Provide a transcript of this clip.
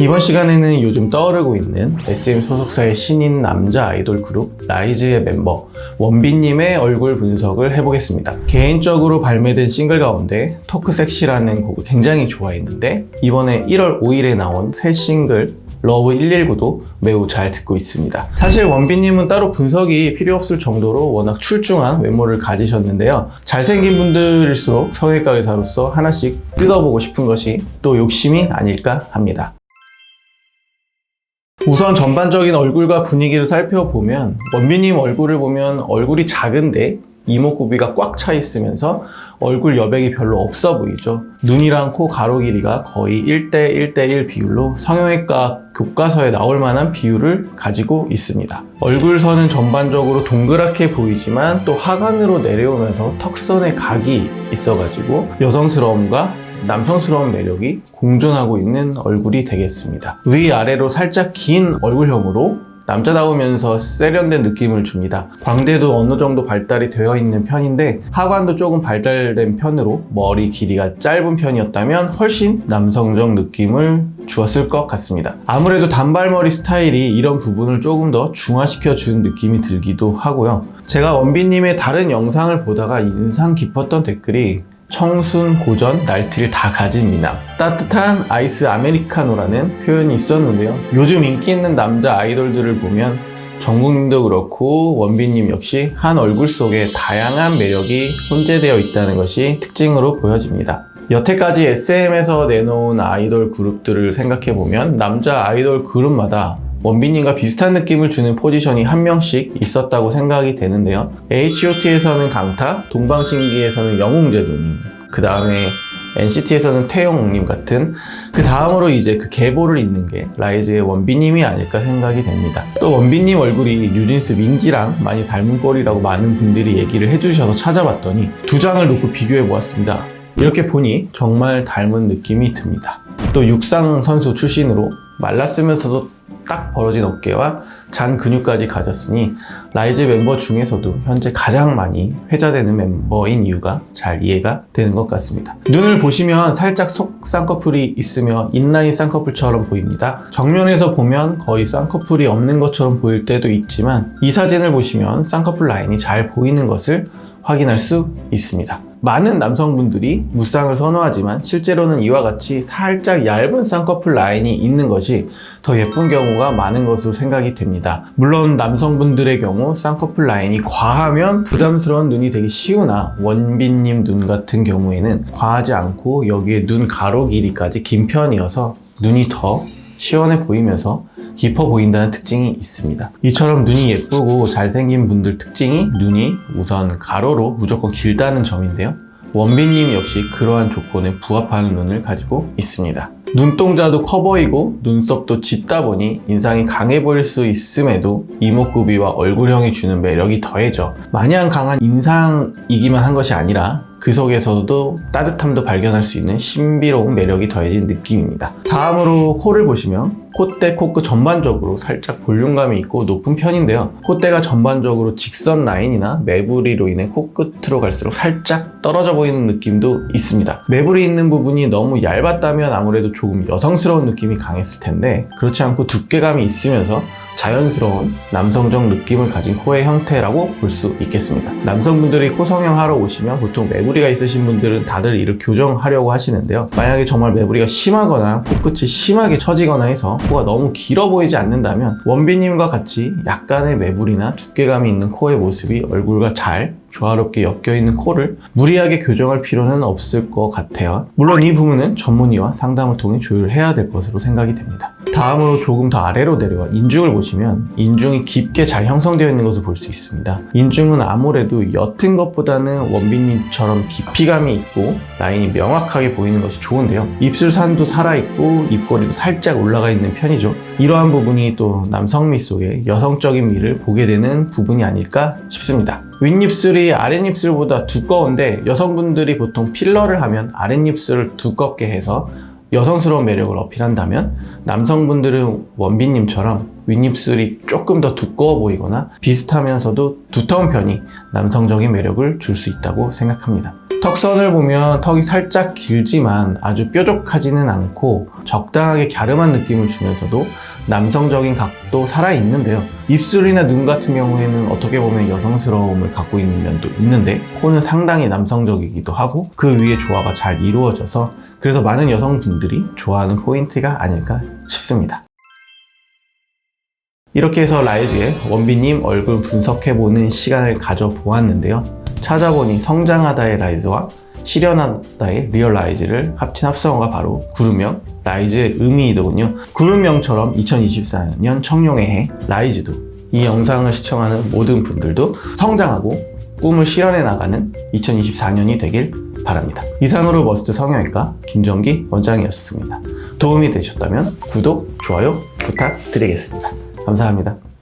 이번 시간에는 요즘 떠오르고 있는 SM 소속사의 신인 남자 아이돌 그룹 라이즈의 멤버 원빈님의 얼굴 분석을 해보겠습니다. 개인적으로 발매된 싱글 가운데 토크섹시라는 곡을 굉장히 좋아했는데 이번에 1월 5일에 나온 새 싱글 러브 119도 매우 잘 듣고 있습니다. 사실 원빈님은 따로 분석이 필요 없을 정도로 워낙 출중한 외모를 가지셨는데요. 잘생긴 분들일수록 성형외과 의사로서 하나씩 뜯어보고 싶은 것이 또 욕심이 아닐까 합니다. 우선 전반적인 얼굴과 분위기를 살펴보면 원빈님 얼굴을 보면 얼굴이 작은데 이목구비가 꽉 차 있으면서 얼굴 여백이 별로 없어 보이죠. 눈이랑 코 가로 길이가 거의 1대1대1 비율로 성형외과 교과서에 나올 만한 비율을 가지고 있습니다. 얼굴선은 전반적으로 동그랗게 보이지만 또 하관으로 내려오면서 턱선에 각이 있어가지고 여성스러움과 남성스러운 매력이 공존하고 있는 얼굴이 되겠습니다. 위아래로 살짝 긴 얼굴형으로 남자다우면서 세련된 느낌을 줍니다. 광대도 어느 정도 발달이 되어 있는 편인데 하관도 조금 발달된 편으로 머리 길이가 짧은 편이었다면 훨씬 남성적 느낌을 주었을 것 같습니다. 아무래도 단발머리 스타일이 이런 부분을 조금 더 중화시켜 준 느낌이 들기도 하고요. 제가 원빈님의 다른 영상을 보다가 인상 깊었던 댓글이 청순, 고전, 날티를 다 가진 미남, 따뜻한 아이스 아메리카노라는 표현이 있었는데요. 요즘 인기 있는 남자 아이돌들을 보면 정국님도 그렇고 원빈님 역시 한 얼굴 속에 다양한 매력이 혼재되어 있다는 것이 특징으로 보여집니다. 여태까지 SM에서 내놓은 아이돌 그룹들을 생각해보면 남자 아이돌 그룹마다 원빈님과 비슷한 느낌을 주는 포지션이 한 명씩 있었다고 생각이 되는데요. H.O.T에서는 강타, 동방신기에서는 영웅재주님, 그 다음에 NCT에서는 태용님 같은 그 다음으로 이제 그 계보를 잇는 게 라이즈의 원빈님이 아닐까 생각이 됩니다. 또 원빈님 얼굴이 뉴진스 민지랑 많이 닮은 꼴이라고 많은 분들이 얘기를 해주셔서 찾아봤더니 두 장을 놓고 비교해 보았습니다. 이렇게 보니 정말 닮은 느낌이 듭니다. 또 육상 선수 출신으로 말랐으면서도 딱 벌어진 어깨와 잔 근육까지 가졌으니 라이즈 멤버 중에서도 현재 가장 많이 회자되는 멤버인 이유가 잘 이해가 되는 것 같습니다. 눈을 보시면 살짝 속 쌍꺼풀이 있으며 인라인 쌍꺼풀처럼 보입니다. 정면에서 보면 거의 쌍꺼풀이 없는 것처럼 보일 때도 있지만 이 사진을 보시면 쌍꺼풀 라인이 잘 보이는 것을 확인할 수 있습니다. 많은 남성분들이 무쌍을 선호하지만 실제로는 이와 같이 살짝 얇은 쌍꺼풀 라인이 있는 것이 더 예쁜 경우가 많은 것으로 생각이 됩니다. 물론 남성분들의 경우 쌍꺼풀 라인이 과하면 부담스러운 눈이 되기 쉬우나 원빈님 눈 같은 경우에는 과하지 않고 여기에 눈 가로 길이까지 긴 편이어서 눈이 더 시원해 보이면서 깊어 보인다는 특징이 있습니다. 이처럼 눈이 예쁘고 잘생긴 분들 특징이 눈이 우선 가로로 무조건 길다는 점인데요. 원빈님 역시 그러한 조건에 부합하는 눈을 가지고 있습니다. 눈동자도 커 보이고 눈썹도 짙다 보니 인상이 강해 보일 수 있음에도 이목구비와 얼굴형이 주는 매력이 더해져 마냥 강한 인상이기만 한 것이 아니라 그 속에서도 따뜻함도 발견할 수 있는 신비로운 매력이 더해진 느낌입니다. 다음으로 코를 보시면 콧대, 코끝 전반적으로 살짝 볼륨감이 있고 높은 편인데요. 콧대가 전반적으로 직선 라인이나 매부리로 인해 코끝으로 갈수록 살짝 떨어져 보이는 느낌도 있습니다. 매부리 있는 부분이 너무 얇았다면 아무래도 조금 여성스러운 느낌이 강했을 텐데 그렇지 않고 두께감이 있으면서 자연스러운 남성적 느낌을 가진 코의 형태라고 볼 수 있겠습니다. 남성분들이 코 성형하러 오시면 보통 매부리가 있으신 분들은 다들 이를 교정하려고 하시는데요. 만약에 정말 매부리가 심하거나 코끝이 심하게 처지거나 해서 코가 너무 길어 보이지 않는다면 원빈님과 같이 약간의 매부리나 두께감이 있는 코의 모습이 얼굴과 잘 조화롭게 엮여있는 코를 무리하게 교정할 필요는 없을 것 같아요. 물론 이 부분은 전문의와 상담을 통해 조율해야 될 것으로 생각이 됩니다. 다음으로 조금 더 아래로 내려와 인중을 보시면 인중이 깊게 잘 형성되어 있는 것을 볼 수 있습니다. 인중은 아무래도 옅은 것보다는 원빈님처럼 깊이감이 있고 라인이 명확하게 보이는 것이 좋은데요. 입술산도 살아있고 입꼬리도 살짝 올라가 있는 편이죠. 이러한 부분이 또 남성미 속에 여성적인 미를 보게 되는 부분이 아닐까 싶습니다. 윗입술이 아랫입술보다 두꺼운데 여성분들이 보통 필러를 하면 아랫입술을 두껍게 해서 여성스러운 매력을 어필한다면 남성분들은 원빈님처럼 윗입술이 조금 더 두꺼워 보이거나 비슷하면서도 두터운 편이 남성적인 매력을 줄 수 있다고 생각합니다. 턱선을 보면 턱이 살짝 길지만 아주 뾰족하지는 않고 적당하게 갸름한 느낌을 주면서도 남성적인 각도 살아있는데요. 입술이나 눈 같은 경우에는 어떻게 보면 여성스러움을 갖고 있는 면도 있는데 코는 상당히 남성적이기도 하고 그 위에 조화가 잘 이루어져서 그래서 많은 여성분들이 좋아하는 포인트가 아닐까 싶습니다. 이렇게 해서 라이즈의 원빈님 얼굴 분석해보는 시간을 가져보았는데요. 찾아보니 성장하다의 라이즈와 실현하다의 리얼 라이즈를 합친 합성어가 바로 구름명 라이즈의 의미이더군요. 구름명처럼 2024년 청룡의 해 라이즈도 이 영상을 시청하는 모든 분들도 성장하고 꿈을 실현해 나가는 2024년이 되길 바랍니다. 이상으로 머스트 성형외과 김정기 원장이었습니다. 도움이 되셨다면 구독, 좋아요 부탁드리겠습니다. 감사합니다.